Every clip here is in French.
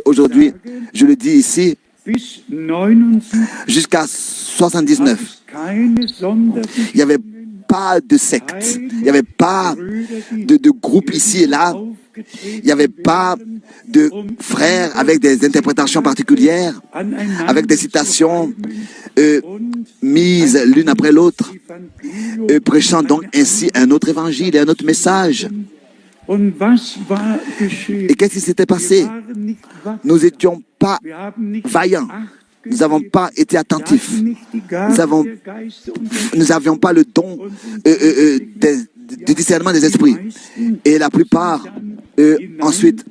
aujourd'hui, je le dis ici, jusqu'à 79, il n'y avait pas de secte, il n'y avait pas de groupe ici et là, il n'y avait pas de frères avec des interprétations particulières, avec des citations mises l'une après l'autre, prêchant donc ainsi un autre évangile et un autre message. Et qu'est-ce qui s'était passé? Nous n'étions pas vaillants. Nous n'avons pas été attentifs. Nous n'avions pas le don du discernement des esprits. Et la plupart, ensuite,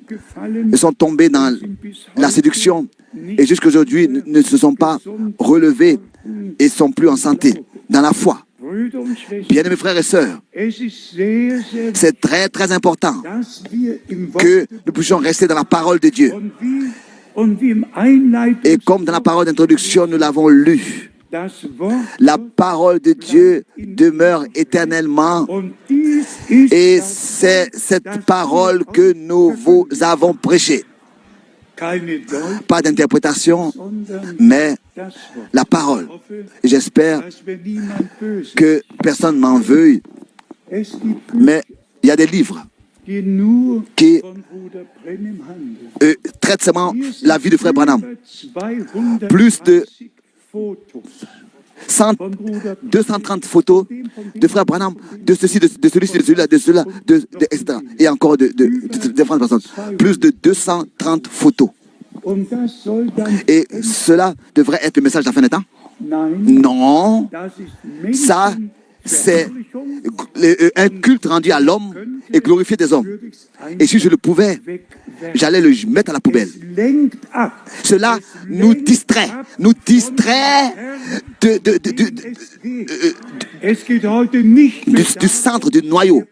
sont tombés dans la séduction. Et jusqu'à aujourd'hui, ne se sont pas relevés et ne sont plus en santé dans la foi. Bien-aimés frères et sœurs, c'est très très important que nous puissions rester dans la parole de Dieu. Et comme dans la parole d'introduction, nous l'avons lu, la parole de Dieu demeure éternellement. Et c'est cette parole que nous vous avons prêchée. Pas d'interprétation, mais la parole. J'espère que personne ne m'en veuille, mais il y a des livres qui traitent seulement la vie de Frère Branham. Plus de 230 photos de Frère Branham, de ceci, de celui-ci, de celui-là, de cela, etc. Et encore de différentes personnes. Plus de 230 photos. Et cela devrait être le message de la fin des temps? Non. Ça, c'est un culte rendu à l'homme et glorifier des hommes. Et si je le pouvais, j'allais le mettre à la poubelle. Cela nous distrait du centre, du noyau.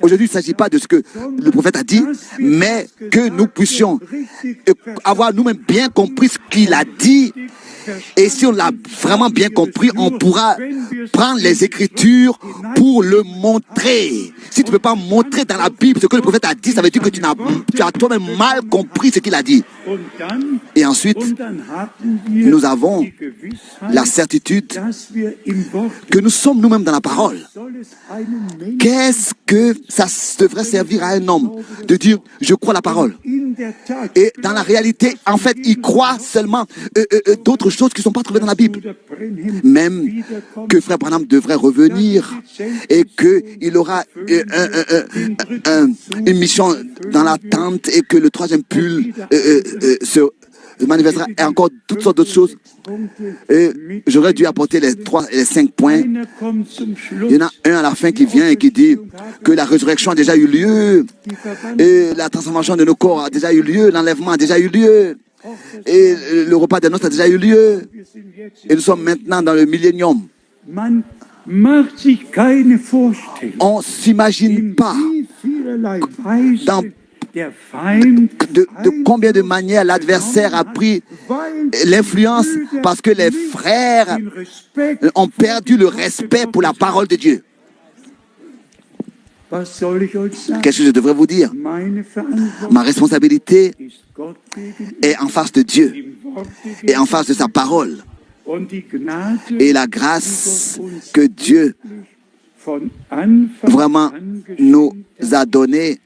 Aujourd'hui, il ne s'agit pas de ce que le prophète a dit, mais que nous puissions avoir nous-mêmes bien compris ce qu'il a dit. Et si on l'a vraiment bien compris, on pourra prendre les Écritures pour le montrer. Si tu ne peux pas montrer dans la Bible ce que le prophète a dit, ça veut dire que tu as toi-même mal compris ce qu'il a dit. Et ensuite, nous avons la certitude que nous sommes nous-mêmes dans la parole. Qu'est-ce que ça devrait servir à un homme de dire « je crois la parole ». Et dans la réalité, en fait, il croit seulement d'autres choses qui ne sont pas trouvées dans la Bible. Même que Frère Branham devrait revenir et qu'il aura une mission dans la tente et que le troisième pull se manifestera et encore toutes sortes d'autres choses. J'aurais dû apporter les 3 et les 5 points. Il y en a un à la fin qui vient et qui dit que la résurrection a déjà eu lieu et la transformation de nos corps a déjà eu lieu, l'enlèvement a déjà eu lieu et le repas des noces a déjà eu lieu et nous sommes maintenant dans le millénium. On ne s'imagine pas dans de combien de manières l'adversaire a pris l'influence parce que les frères ont perdu le respect pour la parole de Dieu. Qu'est-ce que je devrais vous dire? Ma responsabilité est en face de Dieu et en face de sa parole. Et la grâce que Dieu vraiment nous a donnée